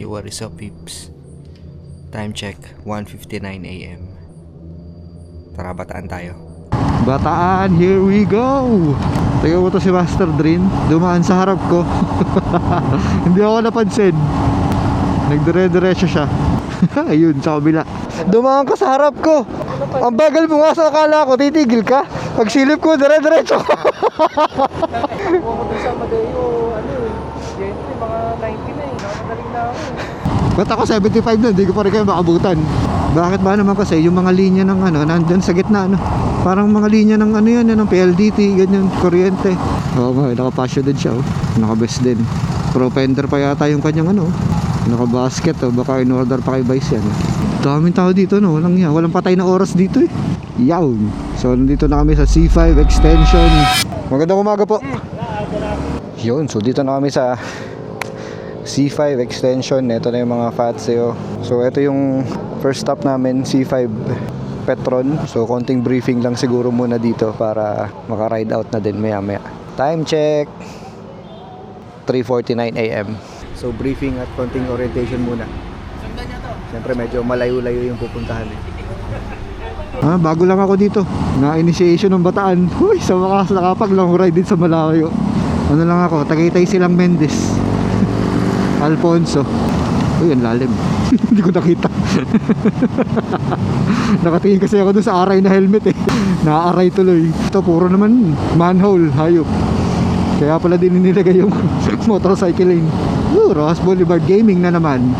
Yo, what is up, peeps? Time check, 1:59 AM. Tara, Bataan tayo. Bataan, here we go! Tingnan mo to si Master Drin, dumaan sa harap ko. Hindi ako napansin. Nagdire-diretso siya. Ayun, sa kabila. Dumaan ka sa harap ko. Ang bagal mo nga, sa akala ko, titigil ka. Pagsilip ko, dire-diretso. Huwag ko doon sa Madeo, Gentry, mga 90 na eh. Nakadaling na ako eh. Ba't ako 75 na, hindi ko pa rin kayo makabutan. Bakit ba naman kasi yung mga linya ng nandun sa gitna, parang mga linya ng ng PLDT, ganyan, kuryente. Oo nga, nakapasyo din siya, nakabest din. Propender pa yata yung kanyang nakabasket, baka in order pa kay Vice yan. Daming tao dito, walang patay na oras dito eh. Yaw! So nandito na kami sa C5 extension. Magandang umaga po. Yun, so dito na kami sa C5 extension. Ito na yung mga fats So ito yung first stop namin, C5 Petron. So konting briefing lang siguro muna dito para maka-ride out na din maya maya. Time check 3:49 AM. So briefing at konting orientation muna. Siyempre medyo malayo-layo yung pupuntahan bago lang ako dito na initiation ng Bataan. Uy, sa wakas nakapag long ride din sa malayo. Ano lang ako, Tagaytay Silang Mendez. Alfonso. Uy, ang lalim. Hindi ko nakita. Nakatingin kasi ako dun sa aray na helmet eh. Nakaaray tuloy. Ito puro naman manhole, hayop. Kaya pala din nilagay yung motorcycle lane. Rojas Boulevard Gaming na naman.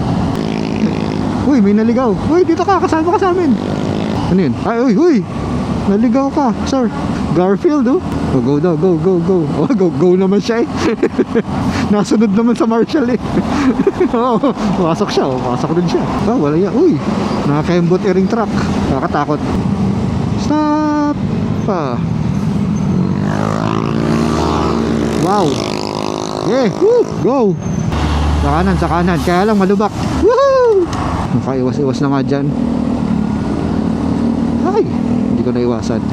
Uy, may naligaw. Uy, dito ka, kasama ka sa amin. Ano yun? Ay, uy, naligaw ka, sir. Garfield, go daw, go. Go naman siya eh. Nasunod naman sa Marshall eh. Pasok siya, pasok din siya. Wala yan. Uy, nakakembot airing truck. Nakakatakot. Stop! Wow! Yeah, woo! Go! Sa kanan, kaya lang malubak. Woohoo! Nakaiwas-iwas na nga dyan. Ay, hindi ko naiwasan.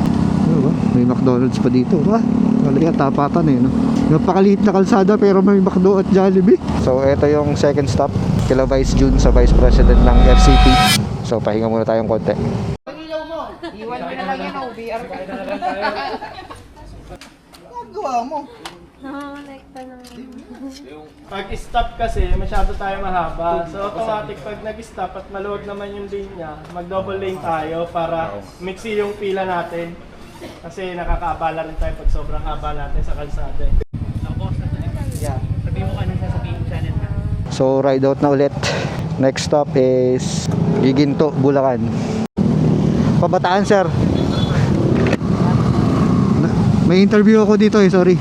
May McDonald's pa dito. Wala yan, tapatan Napakaliit na kalsada pero may McDo at Jollibee. So ito yung second stop, kila Vice June sa Vice President ng FCT. So pahinga muna tayong konti. Iwan mo na lang yan, BR ka. Nagawa mo. Nakakonekta na. Pag-stop kasi, masyado tayo mahaba. So automatic pag nag-stop at maluwag naman yung lane niya, mag-double lane tayo para mixi yung pila natin. Kasi nakakaabala rin tayo pag sobrang haba natin sa kalsada. Yeah. Sabi mo anong sasabihin channel na. So ride out na ulit. Next stop is Giginto, Bulacan. Pabataan, sir. May interview ako dito sorry.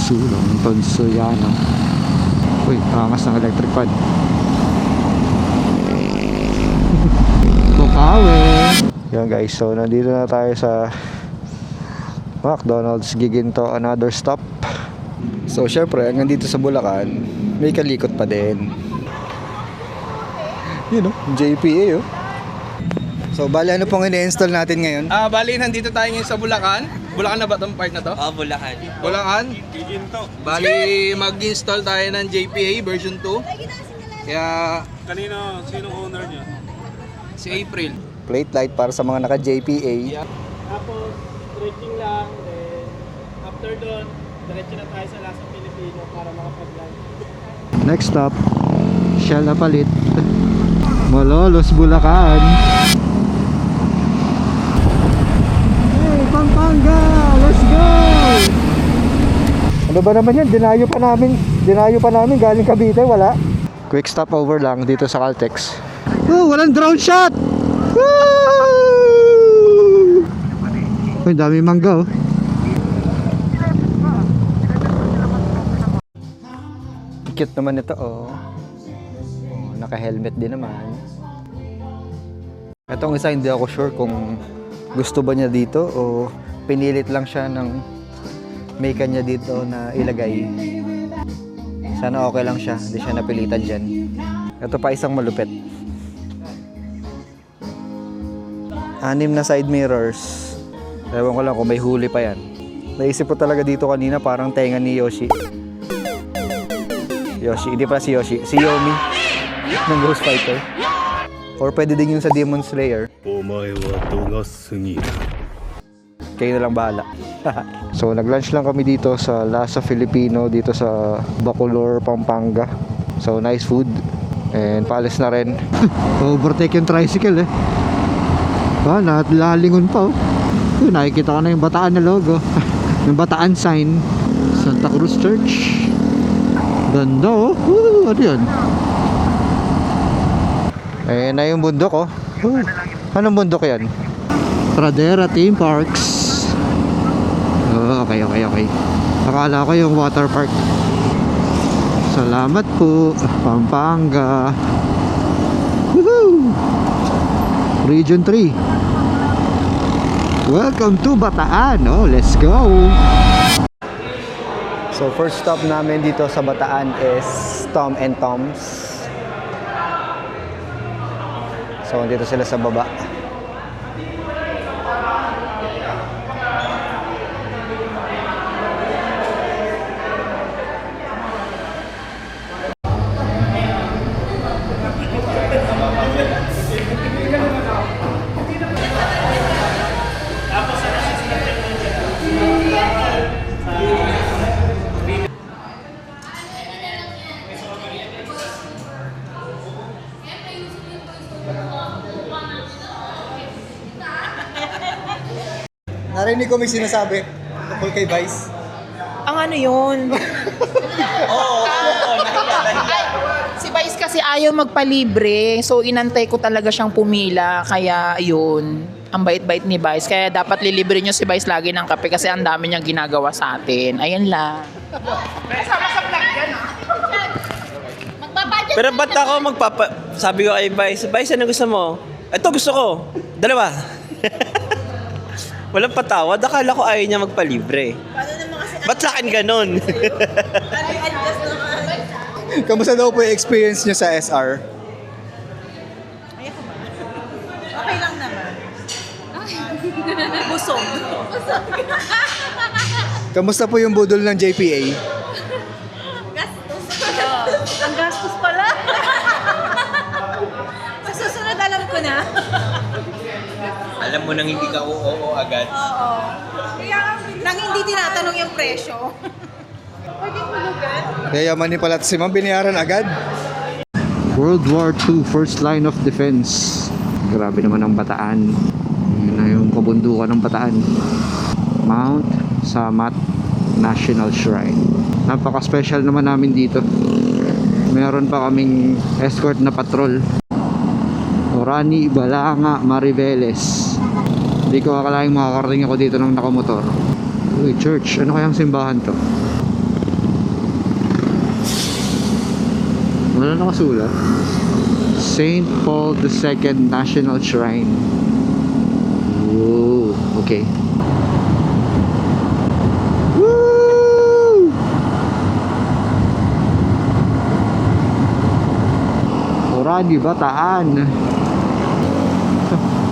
Sulong Tonsoyana. Uy, angas ng electric fan. Bukawe. Yan guys, so nandito na tayo sa McDonald's Giginto, another stop. So syempre, hanggang dito sa Bulacan, may kalikot pa din. JPA So bali ano pong ini-install natin ngayon? Bali nandito tayo ngayon sa Bulacan. Bulacan na ba itong part na to? Bulacan. Bulacan? Giginto. Bali mag-install tayo ng JPA version 2. Kaya... Sinong owner niya? Si April. Plate light para sa mga naka-JPA. Tapos, stretching lang. Then, after doon, diretso na tayo sa Lasang Pilipino para makapag-land. Next stop, Shell na palit. Malolos, Bulacan. Hey, Pampanga! Let's go! Ano ba naman yan? Dinayo pa namin galing Cavite, wala? Quick stop over lang dito sa Caltex. Oh, walang drone shot! Woo! Uy, dami mangga Cute naman ito naka-helmet din naman. Itong isa hindi ako sure kung gusto ba niya dito o pinilit lang siya ng may kanya dito na ilagay. Sana okay lang siya, hindi siya napilitan dyan. Ito pa isang malupit. 6 na side mirrors. Ewan ko lang kung may huli pa yan. Naisip ko talaga dito kanina parang tenga ni Yoshi. Yoshi, hindi pa si Yoshi. Si Yomi ng Ghost Fighter. Or pwede din yun sa Demon Slayer. Kayo na lang bahala. So nag-lunch lang kami dito sa Lasa Filipino dito sa Bacolor, Pampanga. So nice food. And paalis na rin. Overtake yung tricycle eh. Lalingon pa oh. Nakikita ka na yung Bataan na logo. Yung Bataan sign. Santa Cruz Church. Ganda oh. Ano yun? Ayan na yung bundok oh. Anong bundok yan? Pradera Theme Parks. Oh, okay. Akala ko yung water park. Salamat po, Pampanga. Woohoo! Region 3. Welcome to Bataan. Oh, let's go. So first stop namin dito sa Bataan is Tom and Tom's. So dito sila sa baba. Narinig ko may sinasabi tungkol kay Vice. Ang ano yun? Si Vice kasi ayaw magpalibre. So inantay ko talaga siyang pumila. Kaya yun, ang bait-bait ni Vice. Kaya dapat lilibre niyo si Vice lagi ng kape kasi ang dami niyang ginagawa sa atin. Ayan lang. Kasama sa vlog yan ah. Pero ba't ako sabi ko kay Vice, Vice, ano gusto mo? Ito gusto ko. Dalawa. Walang patawad. Akala ko ayaw niya magpalibre. Ba't sa akin ganun? Kamusta daw po yung experience niyo sa SR? Okay lang naman. Busog. Kamusta po yung budol ng JPA? Ang gastos pala. Sa susunod alam ko na. Alam mo nang hindi ka oo agad. Oo. Kaya nang hindi tinatanong yung presyo. Pwede hulugan? Yayamanin pala si Ma'am, binayaran agad. World War II, first line of defense. Grabe naman ang Bataan. Yun na yung kabundukan ng Bataan. Mount Samat National Shrine. Napaka-special naman namin dito. Meron pa kaming escort na patrol. Orani, Balanga, Mariveles. Hindi ko akalaing makakarating ako dito ng nakamotor. Uy, church. Ano kayang simbahan to? Wala nakasulat. St. Paul II National Shrine. Whoa, okay. Woo! Orani, Bataan.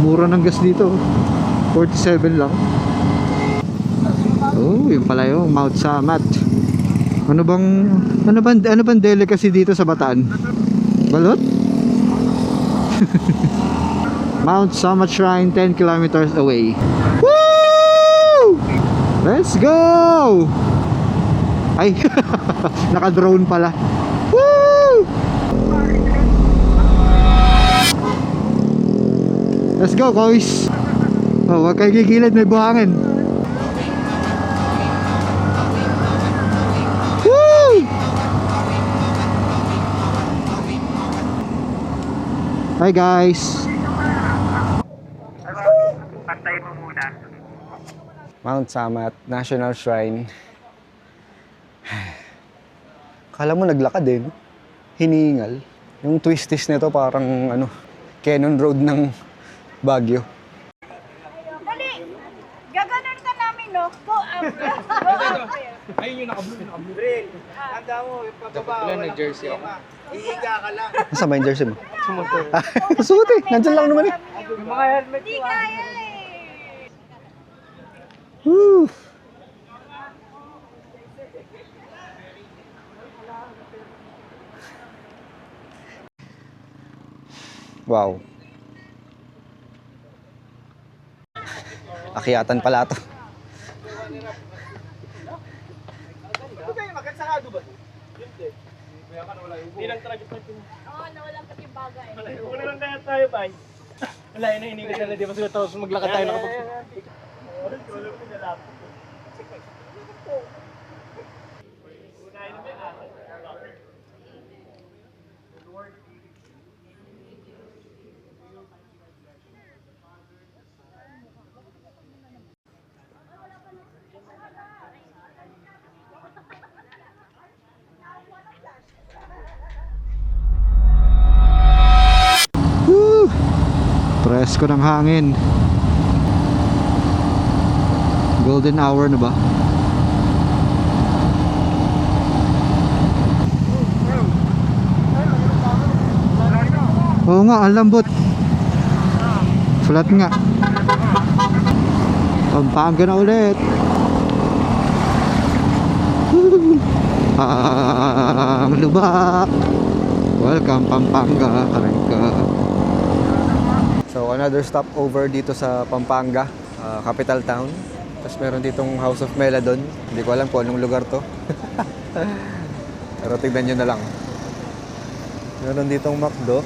Mura ng gas dito. 47 lang. Oh, yung pala yung Mount Samat. Ano bang delicacy dito sa Bataan? Balot? Mount Samat Shrine 10 kilometers away. Woo! Let's go! Ay, naka-drone pala. Woo! Let's go, guys. Oh, wag kayo gigilid, may buhangin. Woo! Hi guys. Pantay mo muna. Mount Samat National Shrine. Kala mo naglakad eh, no? Hinihingal. Yung twisties nito parang ano, Cannon Road ng Baguio. Dali! Gaganon ka namin, no? Go up! Go up! Ayun yung naka-blue. Handa mo, yung pababa. Wala nag-jersey ako. Ihiga ka lang. Nasaan ba yung jersey mo? Sumuot. Sumuot eh, nandyan lang naman eh. Yung mga helmet Hindi kaya eh! Woo! Wow. Akyatan pala to. Hindi lang talaga ito. Oo, nawalan pati yung bagay. Wala lang kaya tayo, bay. Wala, yun ang inigat na, di ba sila tapos maglakad tayo nakapag... Woo! Presko ng hangin. Golden hour na ba? Oo nga, ang lambot. Flat nga. Pampanga na ulit. Ang lubak. Welcome Pampanga, Karangka. So another stopover dito sa Pampanga, capital town. Tapos meron ditong House of Meladon. Hindi ko alam kung anong lugar to. Pero tignan nyo na lang. Meron ditong McDo.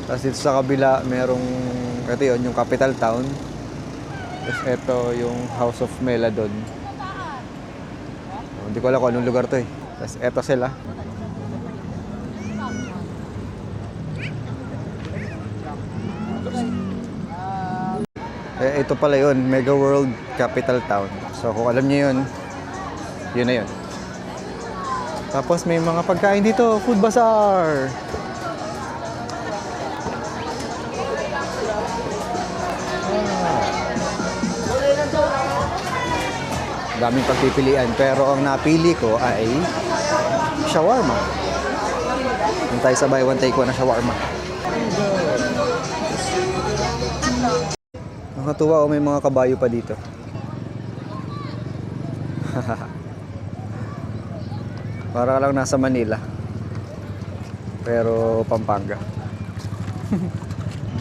Tapos dito sa kabila merong, ito yun, yung capital town. Tapos ito yung House of Meladon. Hindi ko alam kung anong lugar to eh. Tapos ito sila. Ito pala yun, Mega World Capital Town. So kung alam niyo yun, yun na yun. Tapos may mga pagkain dito, food bazaar. Daming pagpipilian, pero ang napili ko ay shawarma. Hintay sabay one take one na shawarma. Nakatuwa, may mga kabayo pa dito. Para lang nasa Manila. Pero Pampanga.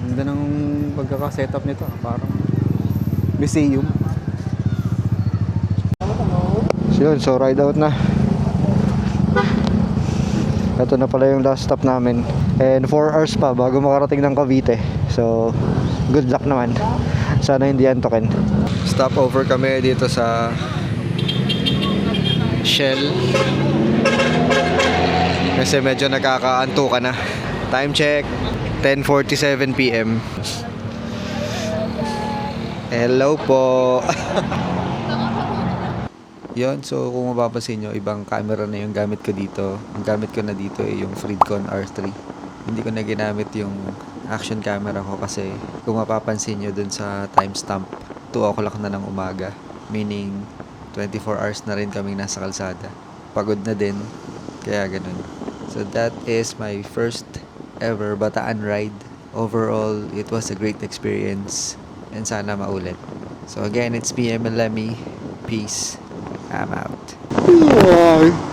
Ganda ng pagkaka-setup nito. Parang museum. So ride out na. Ito na pala yung last stop namin. And 4 hours pa bago makarating ng Cavite. So good luck naman. Sana hindi antokin. Stopover kami dito sa Shell. Kasi medyo nakakaantukan na. Time check, 10:47 PM. Hello po. Yon, so kung mapapansin nyo, ibang camera na yung gamit ko dito. Ang gamit ko na dito ay yung Freedcon R3. Hindi ko na ginamit yung action camera ko kasi kung mapapansin nyo dun sa timestamp, 2 o'clock na ng umaga. Meaning, 24 hours na rin kaming nasa kalsada. Pagod na din, kaya ganun. So that is my first ever Bataan ride. Overall, it was a great experience and sana maulit. So again, it's PM and Lemmy. Peace. I'm out.